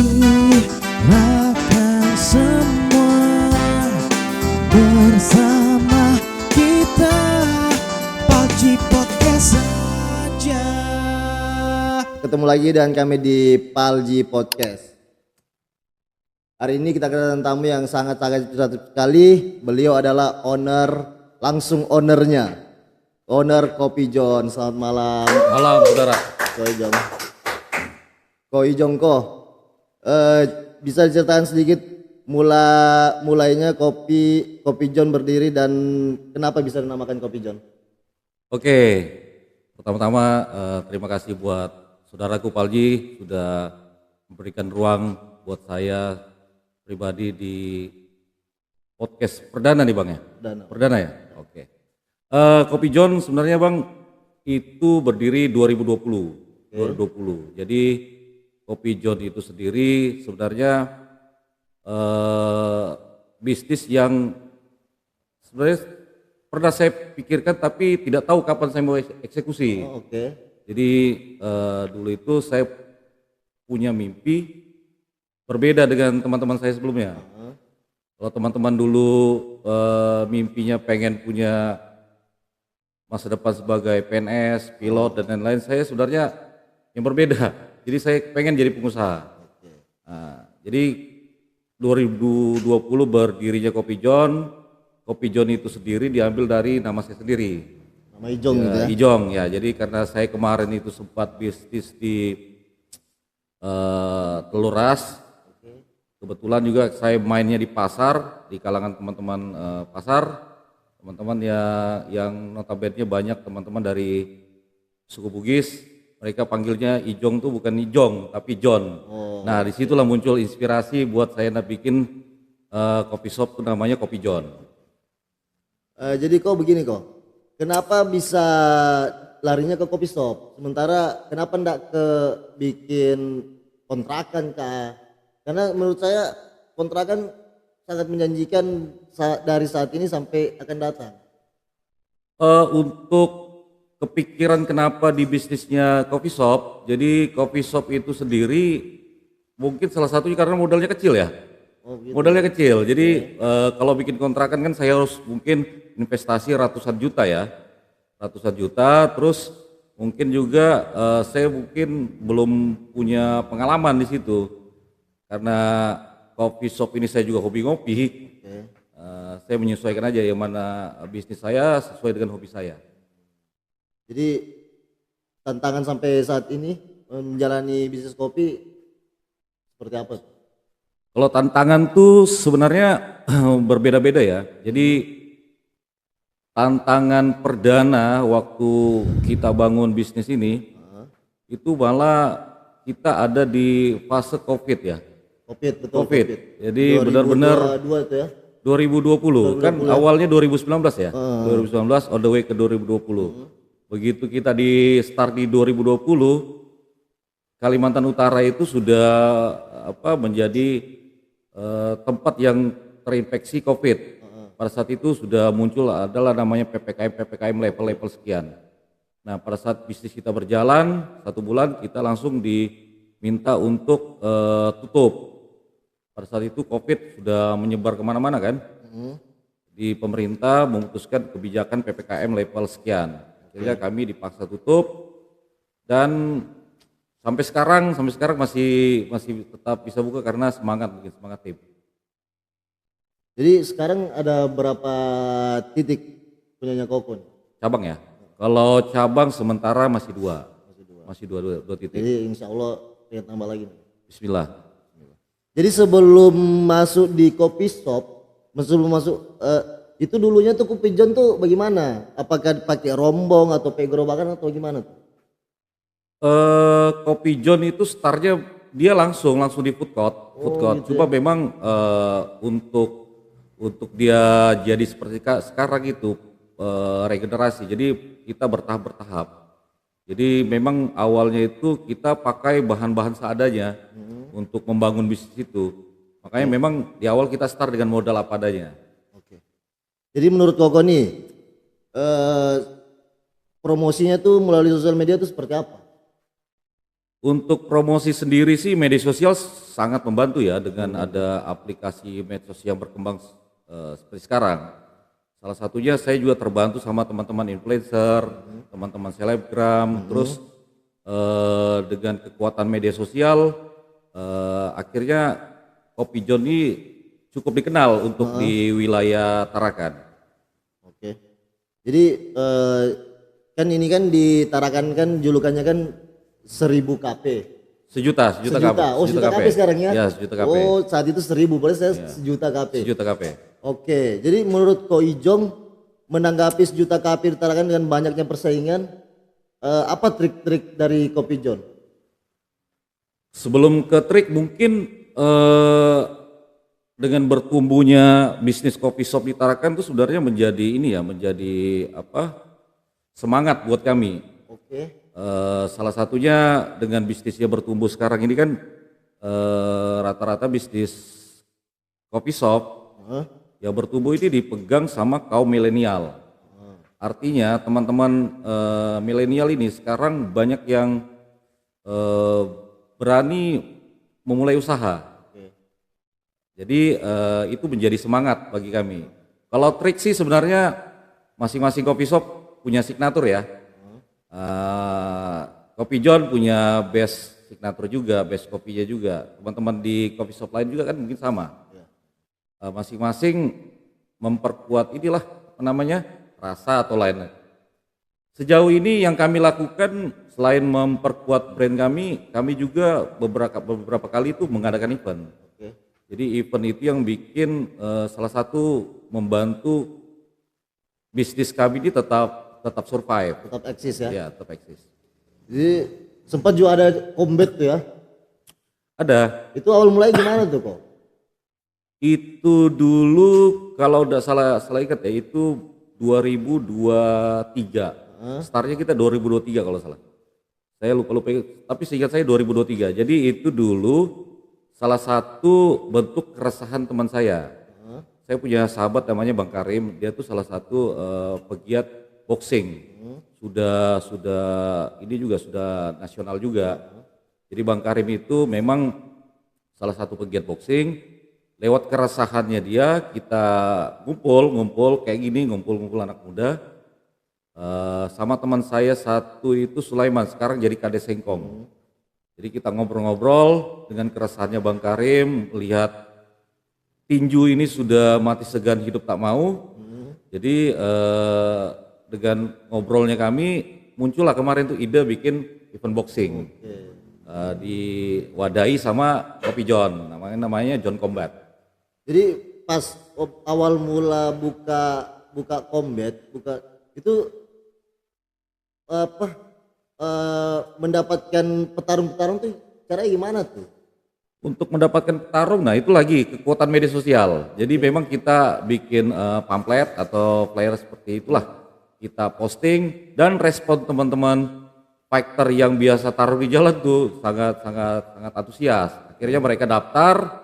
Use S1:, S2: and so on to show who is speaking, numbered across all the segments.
S1: Serahkan semua bersama kita, Palji Podcast saja.
S2: Ketemu lagi dengan kami di Palji Podcast. Hari ini kita kedatangan tamu yang sangat-sangat sekali. Beliau adalah ownernya, owner Kopi John. Selamat malam.
S3: Malam saudara.
S2: Ko Ijong Ko. Bisa diceritakan sedikit mulainya Kopi John berdiri dan kenapa bisa dinamakan Kopi John?
S3: Oke, pertama-tama terima kasih buat saudaraku Palji sudah memberikan ruang buat saya pribadi di podcast perdana nih Bang ya? Perdana ya? Oke. Kopi John sebenarnya Bang itu berdiri 2020. 2020. Jadi Kopi John itu sendiri sebenarnya bisnis yang sebenarnya pernah saya pikirkan tapi tidak tahu kapan saya mau eksekusi. Jadi dulu itu saya punya mimpi berbeda dengan teman-teman saya sebelumnya. Kalau teman-teman dulu mimpinya pengen punya masa depan sebagai PNS, pilot dan lain-lain, saya sebenarnya yang berbeda. Jadi saya pengen jadi pengusaha. Nah, jadi 2020 berdirinya Kopi John. Kopi John itu sendiri diambil dari nama saya sendiri.
S2: Nama Ijong gitu ya?
S3: Ijong ya. Jadi karena saya kemarin itu sempat bisnis di telur ras. Kebetulan juga saya mainnya di pasar, di kalangan teman-teman pasar, teman-teman yang notabene banyak teman-teman dari suku Bugis, mereka panggilnya Ijong tuh bukan Ijong tapi John. Nah disitulah muncul inspirasi buat saya bikin kopi shop tuh namanya Kopi John.
S2: Jadi kok begini kok, kenapa bisa larinya ke kopi shop, sementara kenapa ndak ke bikin kontrakan kah? Karena menurut saya kontrakan sangat menjanjikan dari saat ini sampai akan datang.
S3: Untuk kepikiran kenapa di bisnisnya coffee shop, jadi coffee shop itu sendiri mungkin salah satunya karena modalnya kecil ya.
S2: Gitu.
S3: Modalnya kecil, jadi kalau bikin kontrakan kan saya harus mungkin investasi ratusan juta ya. Ratusan juta, terus mungkin juga saya mungkin belum punya pengalaman di situ. Karena coffee shop ini saya juga hobi ngopi, saya menyesuaikan aja yang mana bisnis saya sesuai dengan hobi saya.
S2: Jadi tantangan sampai saat ini menjalani bisnis kopi seperti apa?
S3: Kalau tantangan tuh sebenarnya berbeda-beda ya. Jadi tantangan perdana waktu kita bangun bisnis ini itu malah kita ada di fase COVID ya. COVID. Jadi benar-benar
S2: 2022 itu ya.
S3: 2020 kan awalnya 2019 ya. 2019 all the way ke 2020. Begitu kita di start di 2020, Kalimantan Utara itu sudah menjadi tempat yang terinfeksi COVID. Pada saat itu sudah muncul adalah namanya PPKM level sekian. Nah pada saat bisnis kita berjalan 1 bulan kita langsung diminta untuk tutup. Pada saat itu COVID sudah menyebar kemana-mana kan, di pemerintah memutuskan kebijakan PPKM level sekian, sehingga kami dipaksa tutup dan sampai sekarang masih tetap bisa buka karena semangat tim.
S2: Jadi sekarang ada berapa titik punyanya Kokon?
S3: Cabang ya? Kalau cabang sementara masih dua titik.
S2: Jadi insya Allah pengen tambah lagi.
S3: Bismillah.
S2: Jadi sebelum masuk di kopi shop, itu dulunya tuh Kopi John tuh bagaimana? Apakah pakai rombong atau pakai gerobakan atau gimana tuh?
S3: Kopi John itu startnya dia langsung di food court.
S2: Gitu
S3: Cuma
S2: ya?
S3: memang untuk dia jadi seperti sekarang itu regenerasi. Jadi kita bertahap. Jadi memang awalnya itu kita pakai bahan-bahan seadanya untuk membangun bisnis itu. Makanya memang di awal kita start dengan modal apa adanya.
S2: Jadi menurut Koko nih, promosinya tuh melalui sosial media tuh seperti apa?
S3: Untuk promosi sendiri sih media sosial sangat membantu ya dengan ada aplikasi medsos yang berkembang seperti sekarang. Salah satunya saya juga terbantu sama teman-teman influencer, teman-teman selebgram, terus dengan kekuatan media sosial akhirnya Kopi John ini cukup dikenal untuk di wilayah Tarakan.
S2: Oke. Jadi kan ini kan di Tarakan kan julukannya kan 1000 KP.
S3: Sejuta KP.
S2: Oh, sejuta KP sekarang ya?
S3: Ya, sejuta KP.
S2: Oh, saat itu 1000, boleh saya sejuta KP.
S3: Sejuta KP.
S2: Oke, jadi menurut Ko Ijong menanggapi sejuta KP di Tarakan dengan banyaknya persaingan, apa trik-trik dari Kopi John?
S3: Sebelum ke trik mungkin dengan bertumbuhnya bisnis kopi shop di Tarakan itu sebenarnya menjadi ini ya, menjadi semangat buat kami.
S2: Oke.
S3: Salah satunya dengan bisnisnya bertumbuh sekarang ini kan rata-rata bisnis kopi shop yang bertumbuh ini dipegang sama kaum milenial. Artinya teman-teman milenial ini sekarang banyak yang berani memulai usaha. Jadi itu menjadi semangat bagi kami. Kalau trik sih sebenarnya masing-masing kopi shop punya signatur ya. Kopi John punya best signature juga, best kopinya juga. Teman-teman di coffee shop lain juga kan mungkin sama. Masing-masing memperkuat inilah rasa atau lainnya. Sejauh ini yang kami lakukan selain memperkuat brand kami juga beberapa kali itu mengadakan event. Jadi event itu yang bikin salah satu membantu bisnis kami ini tetap survive.
S2: Tetap eksis ya?
S3: Iya, tetap eksis.
S2: Jadi sempat juga ada combat tuh ya?
S3: Ada.
S2: Itu awal mulai gimana tuh kok?
S3: Itu dulu kalau udah salah ingat ya itu 2023. Startnya kita 2023 kalau salah. Saya lupa tapi seingat saya 2023. Jadi itu dulu salah satu bentuk keresahan teman saya. Saya punya sahabat namanya Bang Karim, dia tuh salah satu pegiat boxing. Sudah ini juga sudah nasional juga. Jadi Bang Karim itu memang salah satu pegiat boxing. Lewat keresahannya dia kita ngumpul kayak gini, ngumpul anak muda. Sama teman saya satu itu Sulaiman, sekarang jadi Kades Sengkong. Jadi kita ngobrol-ngobrol dengan keresahannya Bang Karim, melihat tinju ini sudah mati segan hidup tak mau. Jadi dengan ngobrolnya kami muncullah kemarin tuh ide bikin event boxing. Diwadahi sama Kopi John, namanya John Combat.
S2: Jadi pas awal mula buka combat, itu mendapatkan petarung-petarung tuh caranya gimana tuh?
S3: Untuk mendapatkan petarung, nah itu lagi kekuatan media sosial. Jadi memang kita bikin pamflet atau flyer seperti itulah. Kita posting dan respon teman-teman fighter yang biasa taruh di jalan tuh sangat antusias. Akhirnya mereka daftar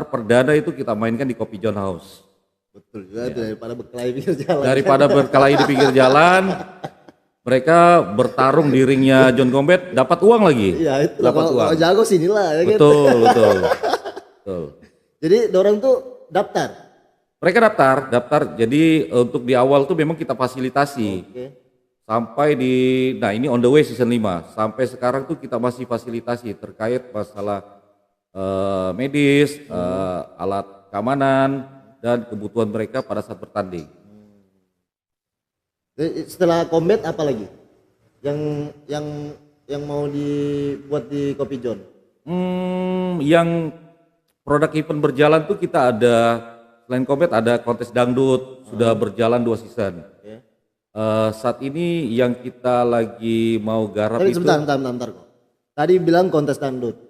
S3: perdana itu kita mainkan di Kopi John House.
S2: Betul juga daripada berkelahi di pinggir jalan.
S3: Daripada berkelahi di pinggir jalan, mereka bertarung di ringnya John Combat, dapat uang lagi.
S2: Iya itu.
S3: Dapat uang.
S2: Kalau jago sinilah ya.
S3: Betul.
S2: Jadi dorong tuh daftar.
S3: Mereka daftar. Jadi untuk di awal tuh memang kita fasilitasi. Sampai ini on the way season 5. Sampai sekarang tuh kita masih fasilitasi terkait masalah medis, alat keamanan dan kebutuhan mereka pada saat bertanding.
S2: Setelah combat apa lagi? Yang mau dibuat di Kopi John?
S3: Yang produk event berjalan tuh kita ada selain combat ada kontes dangdut sudah berjalan 2 season. Saat ini yang kita lagi mau garap itu.
S2: Sebentar kok. Tadi bilang kontes dangdut.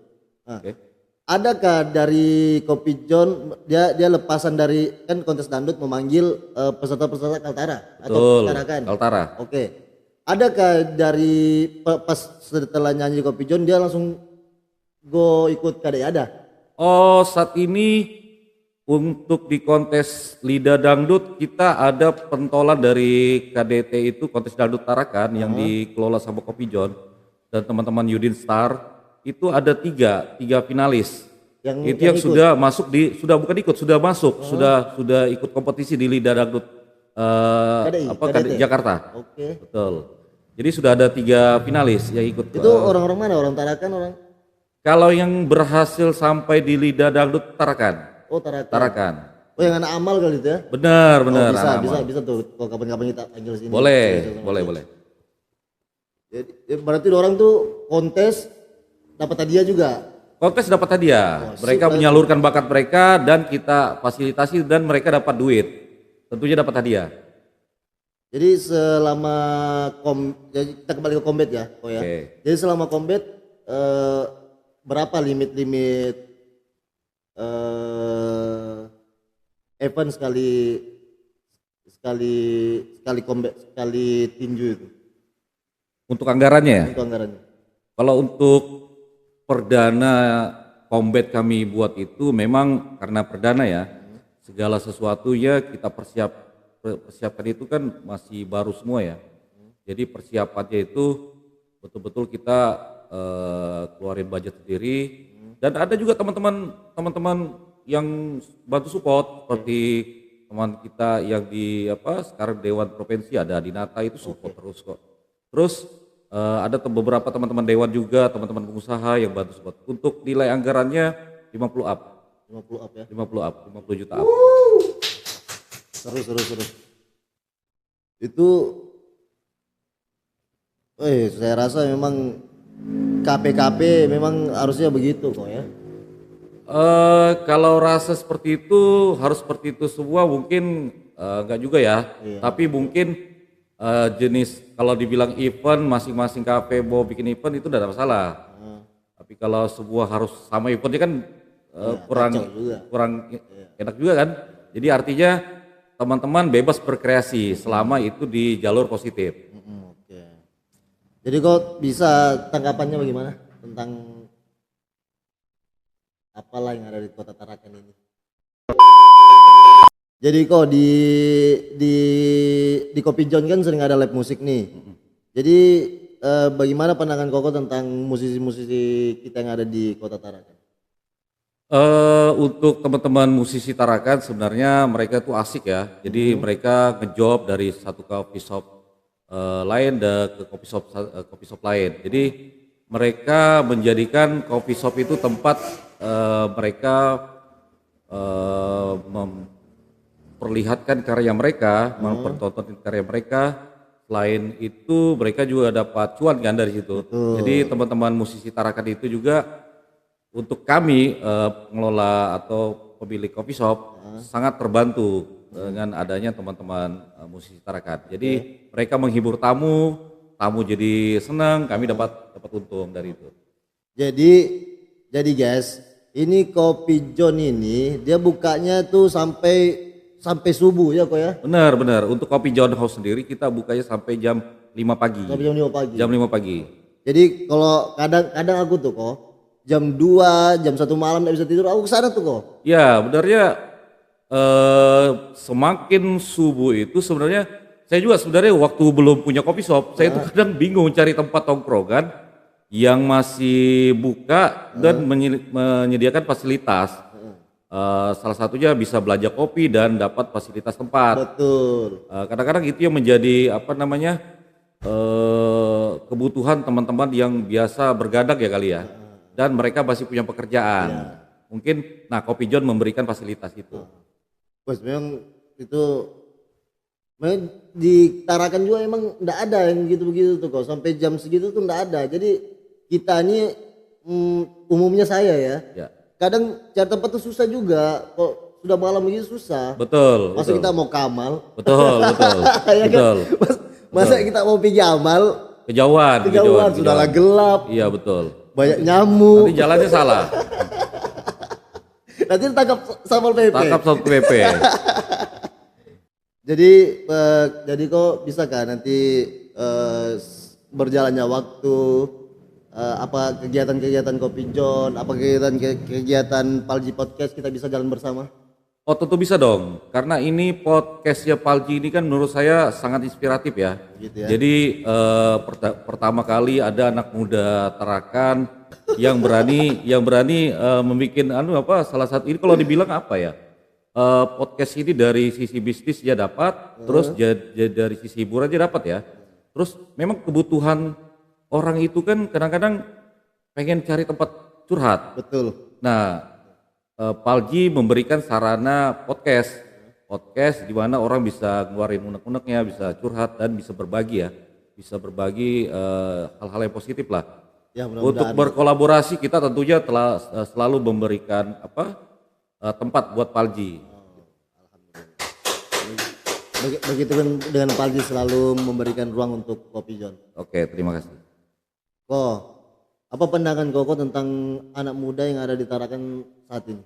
S2: Adakah dari Kopi John dia lepasan dari kan kontes dangdut memanggil peserta-peserta Kaltara atau
S3: Kaltara.
S2: Oke. Adakah dari pas setelah nyanyi Kopi John dia langsung go ikut KDI ada?
S3: Oh, saat ini untuk di kontes Lidah Dangdut kita ada pentolan dari KDT itu kontes dangdut Tarakan yang dikelola sama Kopi John. dan teman-teman Yudin Star itu ada tiga finalis. Itu yang
S2: ikut.
S3: sudah masuk sudah masuk, sudah ikut kompetisi di Lidah Dangdut
S2: KDI.
S3: Jakarta.
S2: Oke.
S3: Betul. Jadi sudah ada 3 finalis yang ikut.
S2: Itu orang-orang mana? Orang Tarakan orang?
S3: Kalau yang berhasil sampai di Lidah Dangdut Tarakan.
S2: Oh Tarakan.
S3: Tarakan.
S2: Oh yang anak amal kali itu ya?
S3: Benar.
S2: Bisa tuh. Kalau kapan-kapan kita panggil sini.
S3: Boleh.
S2: Jadi berarti orang tuh kontes dapat hadiah juga.
S3: Kontes dapat hadiah. Mereka menyalurkan bakat mereka dan kita fasilitasi dan mereka dapat duit. Tentunya dapat hadiah.
S2: Jadi selama jadi kita kembali ke combat ya, ya.
S3: Oke.
S2: Jadi selama combat berapa limit event sekali combat, sekali tinju itu?
S3: Untuk anggarannya?
S2: Untuk anggarannya.
S3: Kalau untuk perdana combat kami buat itu memang karena perdana ya, segala sesuatunya kita persiapkan itu kan masih baru semua ya. Jadi persiapannya itu betul-betul kita keluarin budget sendiri dan ada juga teman-teman yang bantu support seperti teman kita yang di sekarang Dewan Provinsi ada Dinata itu support terus kok. Terus ada beberapa teman-teman dewan juga, teman-teman pengusaha yang bantu support. Untuk nilai anggarannya 50 up.
S2: 50 up ya?
S3: 50 juta up.
S2: Seru. Itu saya rasa memang KP memang harusnya begitu kok ya.
S3: Kalau rasa seperti itu harus seperti itu semua mungkin enggak juga ya.
S2: Iya.
S3: Tapi mungkin jenis kalau dibilang event masing-masing kafe mau bikin event itu tidak ada masalah. Tapi kalau sebuah harus sama eventnya kan kurang enak juga kan. Jadi artinya teman-teman bebas berkreasi selama itu di jalur positif.
S2: Oke. Jadi kok bisa tanggapannya bagaimana tentang apalah yang ada di Kota Tarakan ini? Jadi kok di Kopi John kan sering ada live musik nih. Jadi bagaimana pandangan Koko tentang musisi-musisi kita yang ada di Kota Tarakan?
S3: Untuk teman-teman musisi Tarakan sebenarnya mereka tuh asik ya. Jadi mereka ngejob dari satu coffee shop lain ke coffee shop lain. Jadi mereka menjadikan coffee shop itu tempat mereka memperlihatkan karya mereka, mempertontonkan karya mereka. Selain itu mereka juga dapat cuan kan dari situ. Jadi teman-teman musisi Tarakan itu juga untuk kami pengelola atau pemilik coffee shop sangat terbantu dengan adanya teman-teman musisi Tarakan. Jadi mereka menghibur tamu jadi senang, kami dapat untung dari itu.
S2: Jadi guys, ini Kopi John ini dia bukanya tuh sampai subuh ya kok ya?
S3: Benar. Untuk Kopi John House sendiri kita bukanya sampai jam 5 pagi.
S2: Sampai jam 5 pagi.
S3: Jam 5 pagi.
S2: Jadi kalau kadang aku tuh kok jam 2, jam 1 malam enggak bisa tidur, aku kesana tuh kok.
S3: Ya, benarnya semakin subuh itu sebenarnya saya juga sebenarnya waktu belum punya kopi shop, saya itu kadang bingung cari tempat tongkrongan yang masih buka dan menyediakan fasilitas. Salah satunya bisa belanja kopi dan dapat fasilitas tempat.
S2: Betul.
S3: Kadang-kadang itu yang menjadi kebutuhan teman-teman yang biasa bergadang ya kali ya. Dan mereka masih punya pekerjaan. Mungkin Kopi John memberikan fasilitas itu.
S2: Bos memang itu di Tarakan juga emang enggak ada yang begitu-begitu tuh kok. Sampai jam segitu tuh enggak ada. Jadi kita ini umumnya saya ya. Kadang cari tempat tuh susah juga. Kok sudah malam begitu susah.
S3: Betul.
S2: Masa kita mau kamal?
S3: Betul.
S2: Ya kan? Masa kita mau pergi amal?
S3: Kejauhan.
S2: Sudahlah gelap.
S3: Iya betul.
S2: Banyak nyamuk.
S3: Nanti jalannya salah.
S2: Nanti ditangkap Satpol PP.
S3: Tangkap Satpol PP.
S2: Jadi kok bisa kan nanti berjalannya waktu apa kegiatan-kegiatan Kopi John, apa kegiatan Palji Podcast kita bisa jalan bersama?
S3: Oh tentu bisa dong, karena ini podcastnya Palji ini kan menurut saya sangat inspiratif ya.
S2: Gitu ya.
S3: Jadi pertama kali ada anak muda Tarakan yang berani membuat salah satu ini kalau dibilang apa ya, podcast ini dari sisi bisnis dia dapat, terus dari sisi hiburan dia dapat ya. Terus memang kebutuhan orang itu kan kadang-kadang pengen cari tempat curhat.
S2: Betul.
S3: Nah, Palji memberikan sarana podcast di mana orang bisa ngeluarin unek-uneknya, bisa curhat dan bisa berbagi ya, bisa berbagi hal-hal yang positif lah.
S2: Ya,
S3: untuk berkolaborasi kita tentunya telah selalu memberikan tempat buat Palji.
S2: Begitu dengan Palji selalu memberikan ruang untuk Kopi John.
S3: Oke, terima kasih.
S2: Apa pandangan Koko tentang anak muda yang ada di Tarakan saat ini?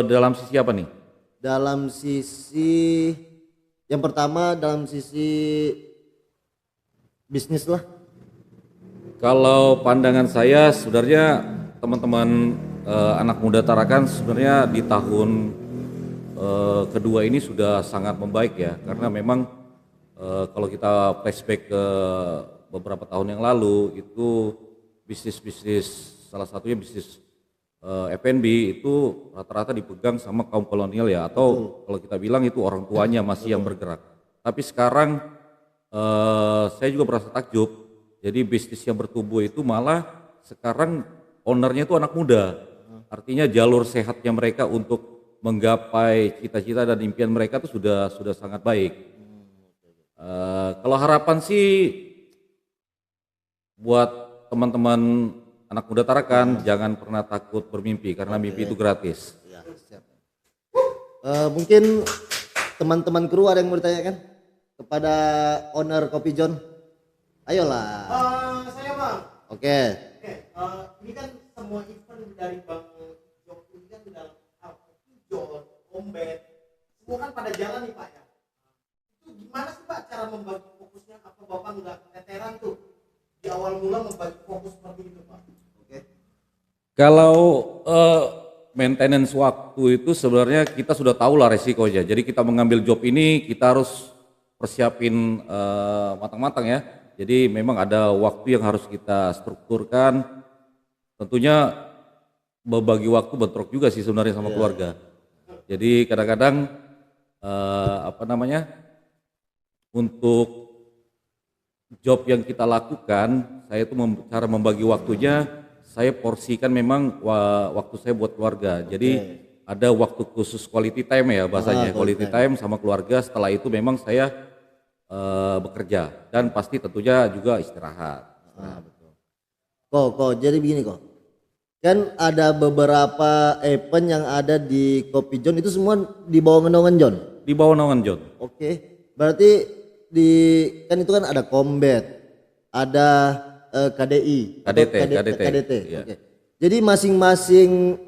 S3: Dalam sisi apa nih?
S2: Dalam sisi yang pertama dalam sisi bisnis lah.
S3: Kalau pandangan saya sebenarnya teman-teman anak muda Tarakan sebenarnya di tahun kedua ini sudah sangat membaik ya, karena memang kalau kita flashback ke beberapa tahun yang lalu itu bisnis salah satunya bisnis F&B itu rata-rata dipegang sama kaum kolonial ya, atau kalau kita bilang itu orang tuanya masih yang bergerak. Tapi sekarang saya juga merasa takjub, jadi bisnis yang bertumbuh itu malah sekarang ownernya itu anak muda. Artinya jalur sehatnya mereka untuk menggapai cita-cita dan impian mereka itu sudah sangat baik. Kalau harapan sih buat teman-teman anak muda Tarakan, jangan pernah takut bermimpi karena mimpi itu gratis.
S2: Ya, siap. Mungkin teman-teman kru ada yang mau ditanyakan kepada owner Kopi John? Ayolah.
S4: Saya Bang.
S2: Oke.
S4: Ini kan semua event dari Bang Jok ini kan dalam Kopi John, Ombet, semua kan pada jalan nih Pak ya. Itu gimana sih Pak cara membagi fokusnya? Apa Bapak nggak keteteran tuh di awal mula membagi fokus seperti itu Pak?
S2: Oke.
S3: Kalau maintenance waktu itu sebenarnya kita sudah tahu lah resikonya. Jadi kita mengambil job ini kita harus persiapin matang-matang ya. Jadi memang ada waktu yang harus kita strukturkan. Tentunya membagi waktu bentrok juga sih sebenarnya sama keluarga. Jadi kadang-kadang untuk job yang kita lakukan, saya itu cara membagi waktunya, saya porsikan memang waktu saya buat keluarga. Jadi ada waktu khusus quality time ya bahasanya, quality time sama keluarga. Setelah itu memang saya bekerja dan pasti tentunya juga istirahat.
S2: Betul. Jadi begini kan ada beberapa event yang ada di Kopi John itu semua di bawah naungan John.
S3: Di bawah naungan John.
S2: Oke. Berarti kan itu kan ada Combat, ada KDI, KDT.
S3: Iya.
S2: Oke. Jadi masing-masing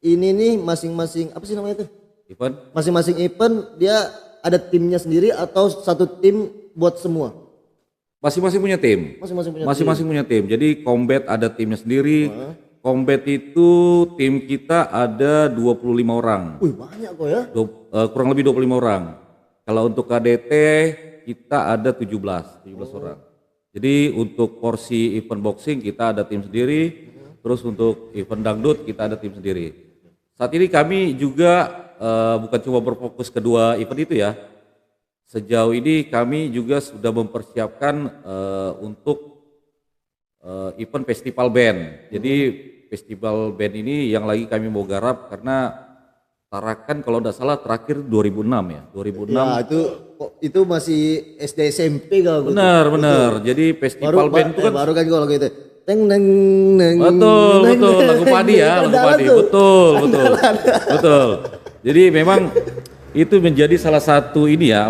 S2: ini nih masing-masing apa sih namanya itu?
S3: Event?
S2: Masing-masing event dia ada timnya sendiri atau satu tim buat semua?
S3: Masing-masing punya tim. Masing-masing punya tim. Jadi Combat ada timnya sendiri. Combat itu tim kita ada 25 orang.
S2: Wih banyak kok ya?
S3: Kurang lebih 25 orang. Kalau untuk KDT kita ada 17 orang. Jadi untuk porsi event boxing kita ada tim sendiri. Terus untuk event dangdut kita ada tim sendiri. Saat ini kami juga bukan cuma berfokus kedua event itu ya. Sejauh ini kami juga sudah mempersiapkan untuk event festival band. Jadi festival band ini yang lagi kami mau garap karena Tarakan kalau tidak salah terakhir 2006 ya. 2006.
S2: Ya itu masih SD SMP kalau.
S3: Benar. Jadi festival band itu kan
S2: baru kan kalau gitu. Teng neng neng.
S3: Betul. Lagu padi ya, lagu padi. Betul. Jadi memang itu menjadi salah satu ini ya,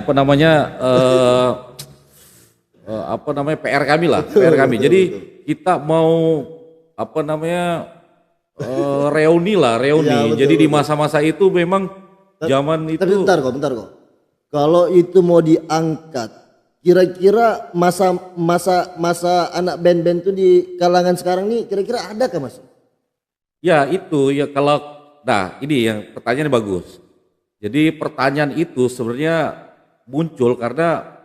S3: PR kami lah, PR kami. Jadi kita mau reuni. Ya, betul, jadi di masa-masa itu memang zaman itu.
S2: Bentar kok. Kalau itu mau diangkat, kira-kira masa anak band-band itu di kalangan sekarang nih kira-kira ada kah Mas?
S3: Ya itu ya, kalau nah ini yang pertanyaannya bagus. Jadi pertanyaan itu sebenarnya muncul karena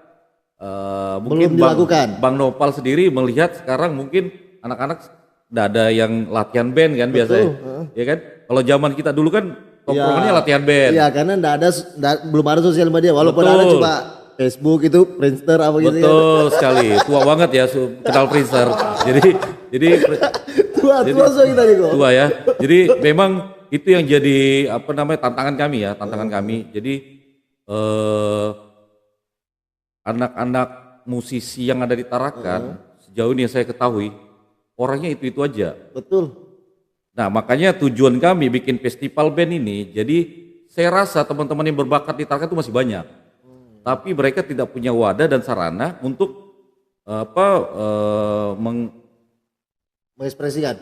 S3: mungkin
S2: Belum dilakukan.
S3: Bang Nopal sendiri melihat sekarang mungkin anak-anak nggak ada yang latihan band kan biasanya, ya kan? Kalau zaman kita dulu kan tongkrongannya latihan band.
S2: Iya, karena belum ada sosial media, walaupun ada
S3: Betul.
S2: coba Facebook itu, Friendster apa gitu.
S3: Betul sekali, tua banget ya kenal Friendster. Jadi
S2: Tua so kita nih kok.
S3: tua ya. Jadi memang itu yang jadi apa namanya tantangan kami ya, tantangan kami. Jadi anak-anak musisi yang ada di Tarakan sejauh ini yang saya ketahui orangnya itu aja.
S2: Betul.
S3: Nah makanya tujuan kami bikin festival band ini, jadi saya rasa teman-teman yang berbakat di Tarakan itu masih banyak, tapi mereka tidak punya wadah dan sarana untuk
S2: Mengekspresikan.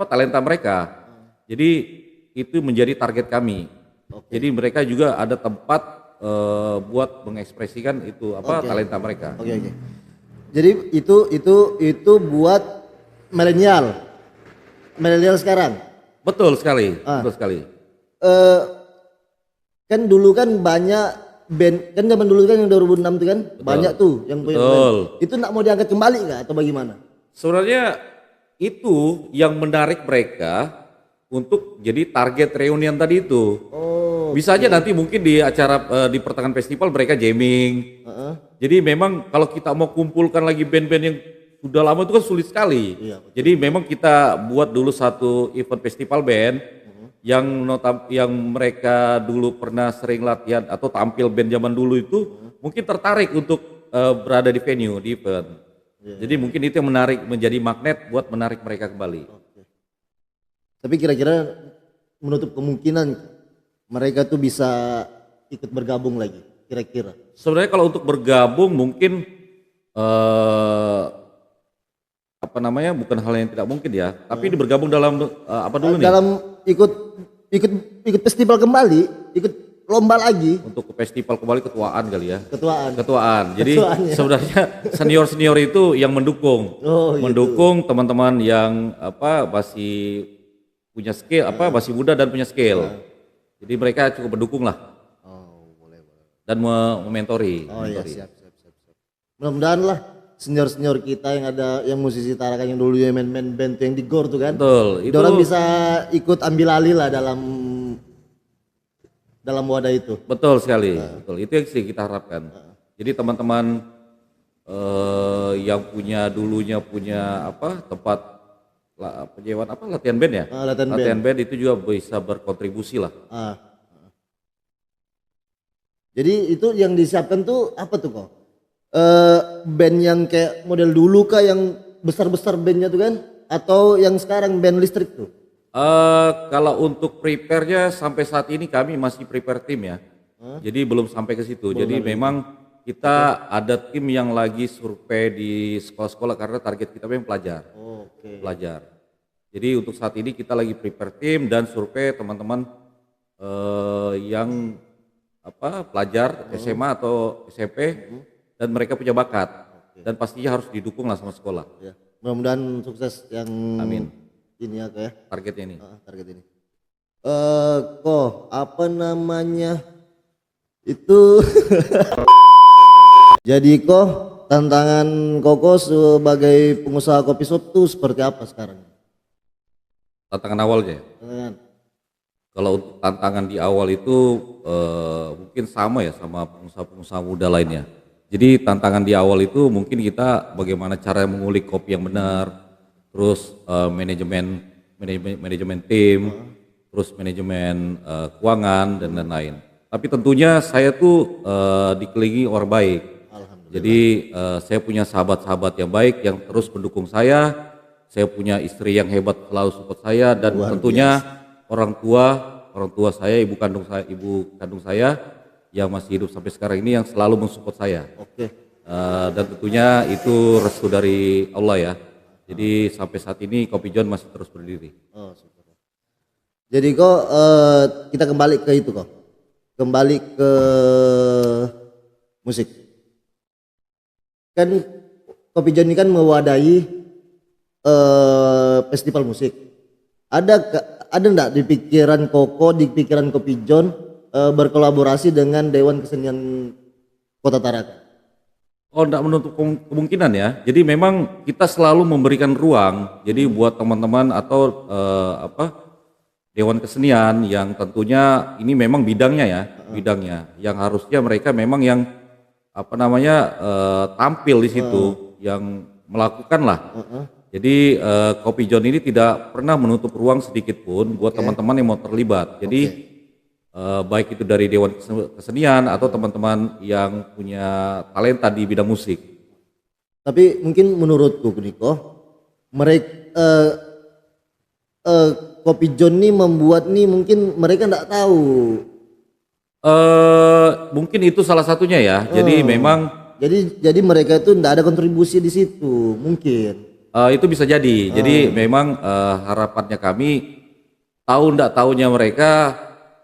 S3: talenta mereka. Jadi itu menjadi target kami. Jadi mereka juga ada tempat buat mengekspresikan itu talenta mereka.
S2: Oke. Jadi itu buat milenial sekarang.
S3: Betul sekali, betul sekali.
S2: Kan dulu kan banyak band, kan zaman dulu kan yang 2006 itu kan banyak tuh yang punya
S3: Betul.
S2: band. Itu nak mau diangkat kembali nggak atau bagaimana?
S3: Sebenarnya itu yang menarik mereka untuk jadi target reunian tadi itu. Bisa aja nanti mungkin di acara di pertengahan festival mereka jamming. Jadi memang kalau kita mau kumpulkan lagi band-band yang sudah lama itu kan sulit sekali.
S2: Iya,
S3: Jadi memang kita buat dulu satu event festival band yang mereka dulu pernah sering latihan atau tampil band zaman dulu itu mungkin tertarik untuk berada di venue di event. Jadi mungkin itu yang menarik, menjadi magnet buat menarik mereka kembali.
S2: Tapi kira-kira menutup kemungkinan mereka tuh bisa ikut bergabung lagi kira-kira.
S3: Sebenarnya kalau untuk bergabung mungkin bukan hal yang tidak mungkin ya. Tapi ini bergabung dalam apa dulu nih?
S2: Dalam ikut festival kembali, ikut lomba lagi.
S3: Untuk ke festival kembali ketuaan kali ya.
S2: Ketuaan.
S3: Jadi
S2: Ketuaan, ya.
S3: sebenarnya senior itu yang mendukung.
S2: Gitu.
S3: Mendukung teman-teman yang masih punya skill, masih muda dan punya skill. Jadi mereka cukup mendukung lah.
S2: Boleh.
S3: Dan mementori.
S2: Iya, siap. Mudah-mudahan lah senior kita yang ada, yang musisi Tarakan yang dulu yang main band tuh yang di GOR tuh kan.
S3: Betul.
S2: Orang bisa ikut ambil alih lah dalam wadah itu.
S3: Betul sekali. Betul. Itu yang sih kita harapkan. Jadi teman-teman yang dulunya punya tempat penyewaan latihan band ya. Latihan band itu juga bisa berkontribusi lah.
S2: Jadi itu yang disiapkan tuh apa tuh kok? Band yang kayak model dulu kah yang besar-besar bandnya tuh kan? Atau yang sekarang band listrik tuh?
S3: Kalau untuk prepare-nya sampai saat ini kami masih prepare tim ya. Jadi belum sampai ke situ. Jadi memang kita ada tim yang lagi survei di sekolah-sekolah karena target kita memang pelajar. Pelajar. Jadi untuk saat ini kita lagi prepare tim dan survei teman-teman yang pelajar SMA atau SMP dan mereka punya bakat dan pastinya harus didukung lah sama sekolah.
S2: Ya. Mudah-mudahan sukses yang
S3: Amin.
S2: Ini ya kayak
S3: Targetnya ini.
S2: target ini. Apa namanya itu? Jadi tantangan Koko sebagai pengusaha kopi shop tuh seperti apa sekarang?
S3: Tantangan awalnya. Kalau untuk tantangan di awal itu mungkin sama ya sama pengusaha-pengusaha muda lainnya. Jadi tantangan di awal itu mungkin kita bagaimana cara mengulik kopi yang benar, terus manajemen tim, terus manajemen keuangan dan lain-lain. Tapi tentunya saya tuh dikelilingi orang baik. Jadi saya punya sahabat-sahabat yang baik yang terus mendukung saya. Saya punya istri yang hebat selalu support saya dan tentunya orang tua saya, ibu kandung saya yang masih hidup sampai sekarang ini yang selalu mensupport saya. Dan tentunya itu restu dari Allah ya. Jadi sampai saat ini Kopi John masih terus berdiri.
S2: Jadi kita kembali ke itu kembali ke musik. Kan Kopi John ini kan mewadahi festival musik. ada enggak di pikiran Koko, di pikiran Kopi John berkolaborasi dengan Dewan Kesenian Kota Tarakan?
S3: Oh, enggak menutup kemungkinan ya. Jadi memang kita selalu memberikan ruang. Jadi buat teman-teman atau Dewan Kesenian yang tentunya ini memang bidangnya ya, bidangnya yang harusnya mereka memang yang tampil di situ, yang melakukan lah. Jadi Kopi John ini tidak pernah menutup ruang sedikit pun buat teman-teman yang mau terlibat. Jadi baik itu dari Dewan Kesenian atau teman-teman yang punya talenta di bidang musik.
S2: Tapi mungkin menurutku Niko, mereka Kopi John nih membuat nih mungkin mereka enggak tahu.
S3: Mungkin itu salah satunya ya. Jadi memang
S2: jadi mereka itu enggak ada kontribusi di situ mungkin.
S3: Itu bisa jadi. Jadi memang harapannya kami tahu enggak tahunya mereka,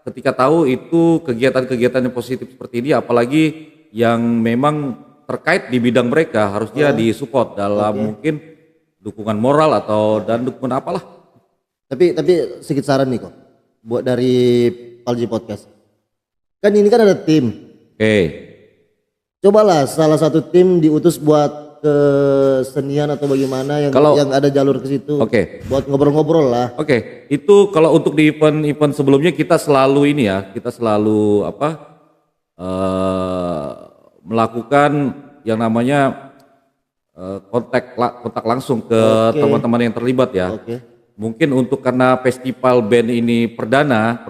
S3: ketika tahu itu kegiatan-kegiatan yang positif seperti ini, apalagi yang memang terkait di bidang mereka, harusnya disupport dalam mungkin dukungan moral dan dukungan apalah.
S2: Tapi sedikit saran nih kok, buat dari Palji Podcast. Kan ini kan ada tim.
S3: Oke.
S2: Cobalah salah satu tim diutus buat ke senian atau bagaimana yang ada jalur ke situ.
S3: Oke.
S2: Buat ngobrol-ngobrol lah.
S3: Oke. Itu kalau untuk di event sebelumnya kita selalu melakukan yang namanya kontak langsung ke teman-teman yang terlibat ya. Mungkin untuk karena festival band ini perdana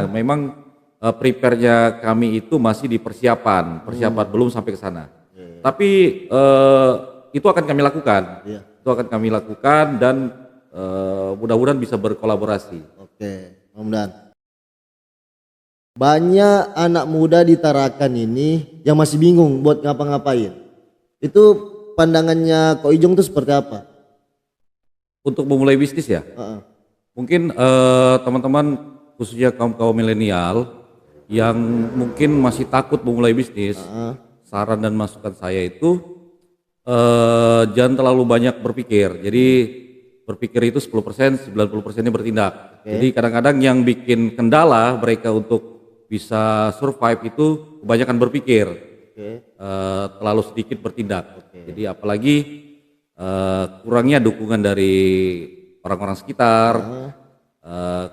S3: memang prepare-nya kami itu masih di persiapan belum sampai ke sana. Tapi itu akan kami lakukan. Itu akan kami lakukan dan mudah-mudahan bisa berkolaborasi.
S2: Oke, mudah-mudahan. Banyak anak muda di Tarakan ini yang masih bingung buat ngapa-ngapain. Itu pandangannya Ko Ijong itu seperti apa?
S3: Untuk memulai bisnis ya, mungkin teman-teman khususnya kaum milenial yang mungkin masih takut memulai bisnis, saran dan masukan saya itu jangan terlalu banyak berpikir. Jadi berpikir itu 10%, 90%-nya bertindak. Jadi kadang-kadang yang bikin kendala mereka untuk bisa survive itu kebanyakan berpikir, terlalu sedikit bertindak. Jadi apalagi kurangnya dukungan dari orang-orang sekitar,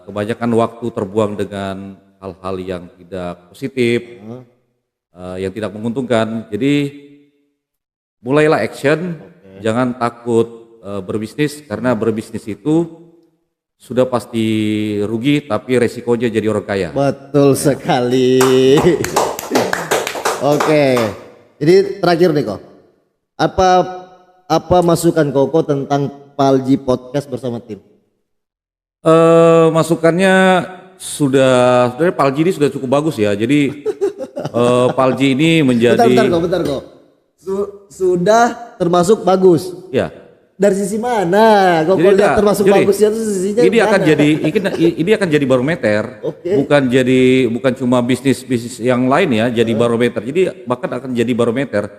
S3: kebanyakan waktu terbuang dengan hal-hal yang tidak positif, yang tidak menguntungkan. Jadi mulailah action, jangan takut berbisnis, karena berbisnis itu sudah pasti rugi tapi resikonya jadi orang kaya.
S2: Betul sekali. Oke, jadi terakhir nih kok, apa masukan Koko tentang Palji Podcast bersama tim?
S3: Masukannya sebenarnya Palji ini sudah cukup bagus ya. Jadi Palji ini menjadi
S2: bentar kok. Sudah termasuk bagus.
S3: Ya.
S2: Dari sisi mana? Koko lihat termasuk bagusnya itu sisinya.
S3: Ini akan jadi barometer. Bukan cuma bisnis yang lain ya, jadi barometer. Jadi bahkan akan jadi barometer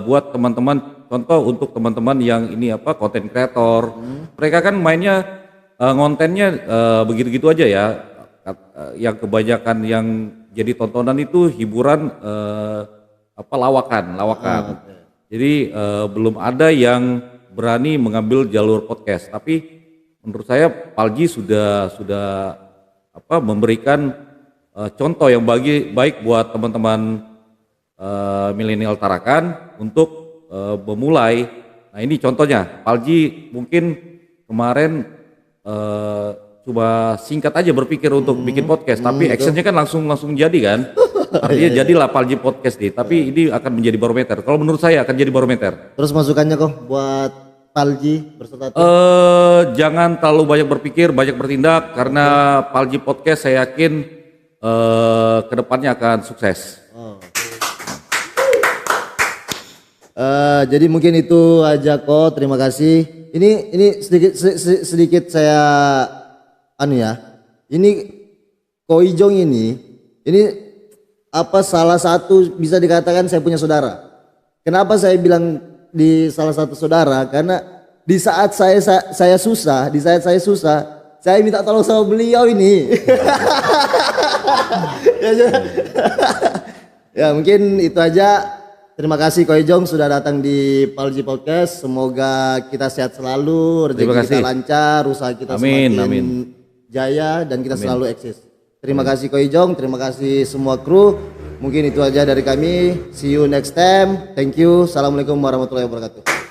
S3: buat teman-teman, contoh untuk teman-teman yang ini konten kreator. Mereka kan mainnya kontennya begitu-gitu aja ya. Yang kebanyakan yang jadi tontonan itu hiburan lawakan. Jadi belum ada yang berani mengambil jalur podcast. Tapi menurut saya Palji sudah memberikan contoh yang baik buat teman-teman milenial Tarakan untuk memulai. Nah ini contohnya, Palji mungkin kemarin coba singkat aja berpikir untuk bikin podcast, tapi actionnya kan langsung jadi kan. Artinya jadilah Palji Podcast nih, tapi ini akan menjadi barometer. Kalau menurut saya akan jadi barometer.
S2: Terus masukannya kok buat Palji berserta tim?
S3: Jangan terlalu banyak berpikir, banyak bertindak, karena Palji Podcast saya yakin kedepannya akan sukses.
S2: Jadi mungkin itu aja kok. Terima kasih. Ini sedikit saya Ini Ko Ijong ini salah satu bisa dikatakan saya punya saudara. Kenapa saya bilang di salah satu saudara? Karena di saat saya susah, saya minta tolong sama beliau ini. Ya mungkin itu aja. Terima kasih Ko Ijong sudah datang di Palji Podcast. Semoga kita sehat selalu, rezeki kita lancar, usaha kita semakin jaya dan kita selalu eksis. Terima kasih Ko Ijong, terima kasih semua kru. Mungkin itu aja dari kami. See you next time. Thank you. Assalamualaikum warahmatullahi wabarakatuh.